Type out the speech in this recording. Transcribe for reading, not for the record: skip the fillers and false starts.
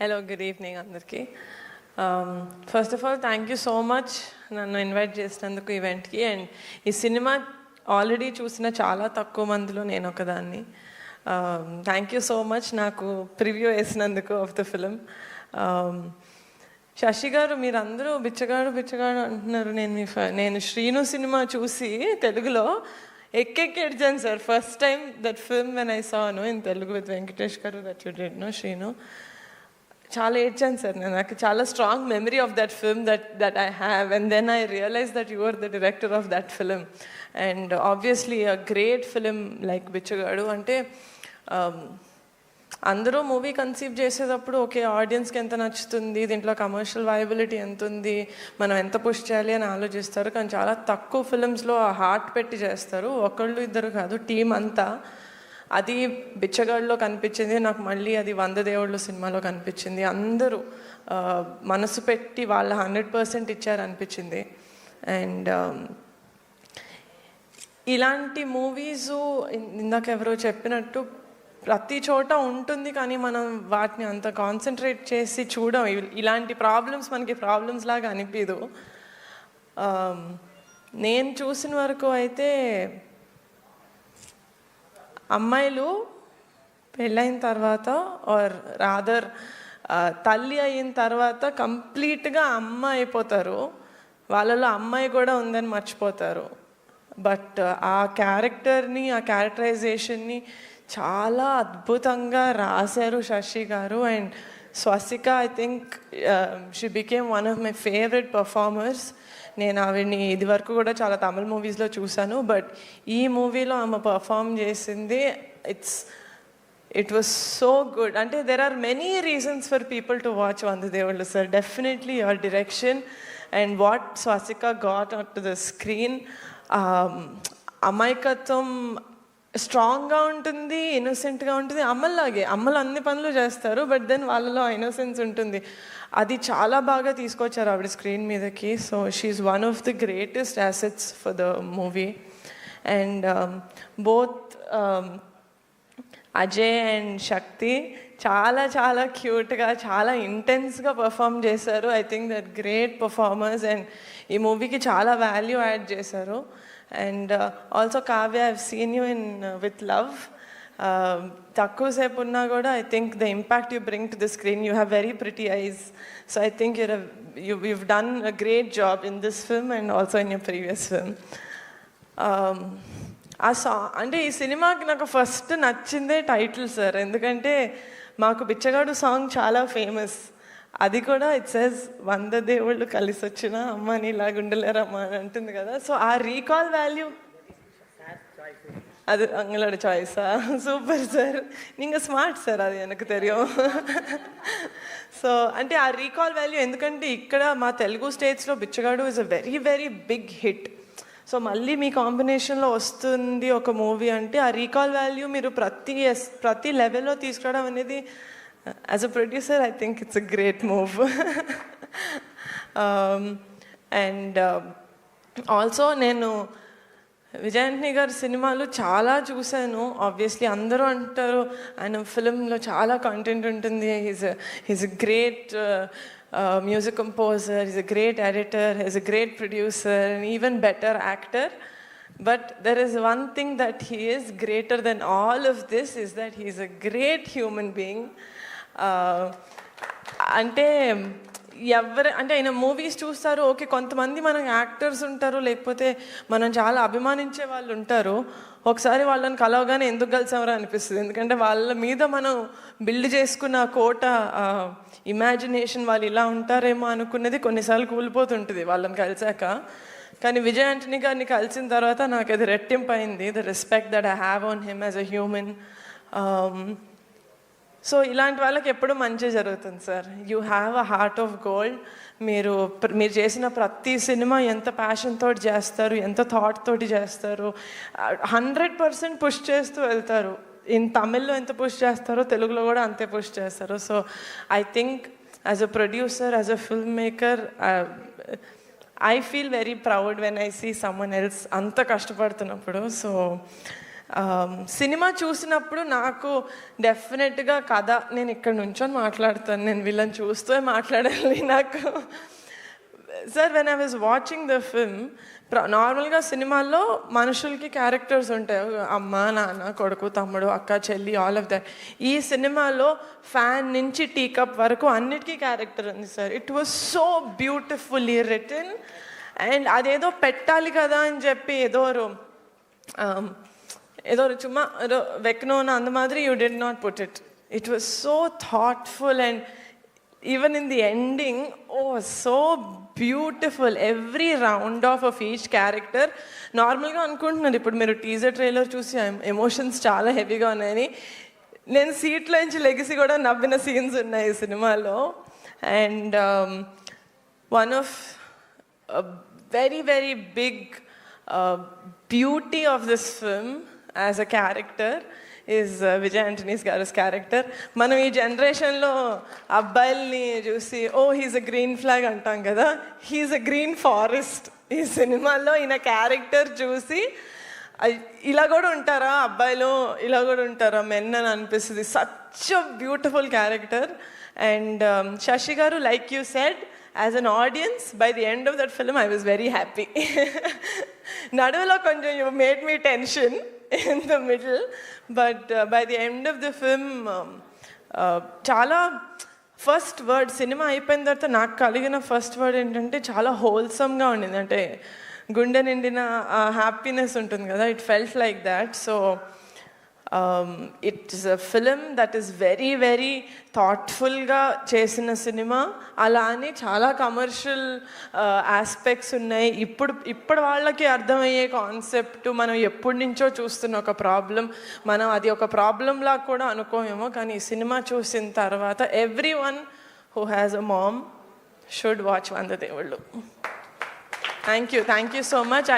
Hello, good evening అందరికీ. First of all thank you so much నన్ను invite చేసినందుకు ఈవెంట్కి. అండ్ ఈ సినిమా ఆల్రెడీ చూసిన చాలా తక్కువ మందిలో నేను ఒకదాన్ని. థ్యాంక్ యూ సో మచ్ నాకు ప్రివ్యూ వేసినందుకు of the film. Sasi garu, మీరందరూ బిచ్చగాడు బిచ్చగాడు అంటున్నారు. నేను శ్రీను సినిమా చూసి తెలుగులో ఎక్కెక్కి ఏడ్చాను sir. First time that film when I saw in Telugu with Venkatesh garu that you did no Srinu. చాలా ఏడ్చాను సార్. నాకు చాలా strong memory of that film that I have. And then I realize that you are the director of that film. And obviously a great film like Bichagadu. అంటే అందరూ movie conceive చేసేటప్పుడు okay, ఆడియన్స్కి ఎంత నచ్చుతుంది, దీంట్లో కమర్షియల్ వయబిలిటీ ఎంత ఉంది, మనం ఎంత పుష్ చేయాలి అని ఆలోచిస్తారు. కానీ చాలా తక్కువ ఫిలిమ్స్లో ఆ హార్ట్ పెట్టి చేస్తారు. ఒకళ్ళు ఇద్దరు కాదు, టీం అంతా. అది బిచ్చగాడిలో కనిపించింది నాకు. మళ్ళీ అది 100 దేవుళ్ళు సినిమాలో కనిపించింది. అందరూ మనసు పెట్టి వాళ్ళ 100% ఇచ్చారనిపించింది. అండ్ ఇలాంటి మూవీసు ఇందాక ఎవరో చెప్పినట్టు ప్రతి చోట ఉంటుంది, కానీ మనం వాటిని అంత కాన్సన్ట్రేట్ చేసి చూడం. ఇలాంటి ప్రాబ్లమ్స్ మనకి ప్రాబ్లమ్స్ లాగా అనిపించదు. నేను చూసిన వరకు అయితే అమ్మాయిలు పెళ్ళైన తర్వాత ఆర్ రాదర్ తల్లి అయిన తర్వాత కంప్లీట్గా అమ్మ అయిపోతారు. వాళ్ళలో అమ్మాయి కూడా ఉందని మర్చిపోతారు. బట్ ఆ క్యారెక్టర్ని, ఆ క్యారెక్టరైజేషన్ని చాలా అద్భుతంగా రాశారు Sasi garu. And Swasika, I think she became one of my favourite performers. నేను ఆవిడని ఇది వరకు కూడా చాలా తమిళ మూవీస్లో చూశాను, బట్ ఈ మూవీలో ఆమె పర్ఫామ్ చేసింది ఇట్ వాస్ సో గుడ్. అంటే there are many reasons for people to watch 100 దేవుళ్ళు sir. Definitely your direction and what Swasika got on to the screen. అమాయకత్వం స్ట్రాంగ్గా ఉంటుంది, ఇన్నోసెంట్గా ఉంటుంది. అమ్మలు అన్ని పనులు చేస్తారు, బట్ దెన్ వాళ్ళలో ఇన్నోసెన్స్ ఉంటుంది. అది చాలా బాగా తీసుకొచ్చారు ఆవిడ స్క్రీన్ మీదకి. So she is one of the greatest assets for the movie. And both Ajay and Shakti చాలా చాలా క్యూట్గా, చాలా ఇంటెన్స్గా పర్ఫామ్ చేశారు. I think that great performers. And ఈ మూవీకి చాలా వాల్యూ యాడ్ చేశారు. And also Kavya, I've seen you in with love. తక్కువసేపు ఉన్నా కూడా I think the impact you bring to the screen, you have very pretty eyes. So I think you've done a great job in this film and also in your previous film. ఆ song అంటే ఈ సినిమాకి నాకు first నచ్చిందే title sir. ఎందుకంటే మాకు బిచ్చగాడు song చాలా famous. అది కూడా ఇట్ సేస్ 100 దేవుళ్ళు కలిసి వచ్చిన అమ్మని ఇలాగ ఉండలేరమ్మా అని అంటుంది కదా. సో ఆ రీకాల్ వాల్యూ அது உங்களோட சாய்ஸா? சூப்பர் சார், நீங்கள் స్మార్ట్ సార్, అది எனக்கு தெரியும். సో అంటే ఆ రీకాల్ వాల్యూ, ఎందుకంటే ఇక్కడ మా తెలుగు స్టేట్స్లో Bichagadu is a very very big hit. So మళ్ళీ మీ కాంబినేషన్లో వస్తుంది ఒక మూవీ అంటే ఆ రీకాల్ వాల్యూ మీరు ప్రతి లెవెల్లో తీసుకురావడం అనేది, as a producer I think it's a great move. And also నేను విజయాంటిని గారి సినిమాలు చాలా చూశాను. ఆబ్వియస్లీ అందరూ అంటారు ఆయన ఫిలింలో చాలా కంటెంట్ ఉంటుంది. He's a great music composer, he's a great editor, he's a great producer and even better actor. But there is one thing that he is greater than all of this, is that he is a great human being. అంటే ఆయన movies చూస్తారు, okay, కొంతమంది మనం actors ఉంటారు, లేకపోతే మనం చాలా అభిమానించే వాళ్ళు ఉంటారు. ఒకసారి వాళ్ళని కలవగానే ఎందుకు కలిసామరా అనిపిస్తుంది. ఎందుకంటే వాళ్ళ మీద మనం బిల్డ్ చేసుకున్న కోట ఇమాజినేషన్, వాళ్ళు ఇలా ఉంటారేమో అనుకున్నది కొన్నిసార్లు కూలిపోతుంటుంది వాళ్ళని కలిసాక. కానీ విజయ్ ఆంటనీ గారిని కలిసిన తర్వాత నాకు అది రెట్టింపు అయింది, the respect that I have on him as a human. So ఇలాంటి వాళ్ళకి ఎప్పుడు మంచి జరుగుతుంది sir. You have a heart of gold. మీరు చేసిన ప్రతి సినిమా ఎంత ప్యాషన్ తోటి చేస్తారు, ఎంత థాట్ తోటి చేస్తారు. 100% పుష్ చేస్తూ వెళ్తారు. తమిళ్లో ఎంత పుష్ చేస్తారో తెలుగులో కూడా అంతే పుష్ చేస్తారు. So I think as a producer, as a film maker, I feel very proud when I see someone else anta kashtapadutunnappudu. So cinema చూసినప్పుడు నాకు డెఫినెట్గా కథ, నేను ఇక్కడ నుంచొని మాట్లాడతాను, నేను వీళ్ళని చూస్తూ మాట్లాడాలి నాకు. Sir when I was watching the film, నార్మల్గా సినిమాల్లో మనుషులకి క్యారెక్టర్స్ ఉంటాయి, అమ్మ నాన్న కొడుకు తమ్ముడు అక్క చెల్లి ఆల్ ఆఫ్ దట్. ఈ సినిమాలో ఫ్యాన్ నుంచి టీ కప్ వరకు అన్నిటికీ క్యారెక్టర్ ఉంది sir. It was so beautifully written. And అదేదో పెట్టాలి కదా అని చెప్పి ఏదో చుమ్మా ఏదో వెక్నోన అంద మాదిరి you did not put it. It was so thoughtful and even in the ending, oh, so beautiful. Every round off of each character. నార్మల్గా అనుకుంటున్నారు ఇప్పుడు మీరు టీజర్ ట్రైలర్ చూసి ఎమోషన్స్ చాలా హెవీగా ఉన్నాయని. నేను సీట్లో నుంచి లెగసి కూడా నవ్విన సీన్స్ ఉన్నాయి ఈ సినిమాలో. And one of very very big beauty of this film as a character is Vijay Antony's garu character. మనం ఈ జనరేషన్లో అబ్బాయిల్ని చూసి హీస్ అ గ్రీన్ ఫ్లాగ్ అంటాం కదా, హీస్ అ గ్రీన్ ఫారెస్ట్. ఈ సినిమాలో ఈయన క్యారెక్టర్ చూసి ఇలా కూడా ఉంటారా అబ్బాయిలు, ఇలా కూడా ఉంటారా మెన్ అని అనిపిస్తుంది. Such a beautiful character. And Sasi garu, like you said, as an audience by the end of that film I was very happy. నడువులో కొంచెం you made me tension in the middle, but by the end of the film చాలా first word cinema అయిపోయిన తర్వాత నాకు కలిగిన first word ఏంటంటే చాలా హోల్సమ్గా ఉండింది. అంటే గుండె నిండిన హ్యాపీనెస్ ఉంటుంది కదా, it felt like that. So it's a film that is very very థాట్ఫుల్గా చేసిన సినిమా. అలా అని చాలా కమర్షియల్ ఆస్పెక్ట్స్ ఉన్నాయి. ఇప్పుడు వాళ్ళకి అర్థమయ్యే కాన్సెప్ట్, మనం ఎప్పటి నుంచో చూస్తున్న ఒక ప్రాబ్లం, మనం అది ఒక ప్రాబ్లంలా కూడా అనుకోమేమో, కానీ ఈ సినిమా చూసిన తర్వాత every one who has a ma'am should watch వంద దేవుళ్ళు. Thank you so much.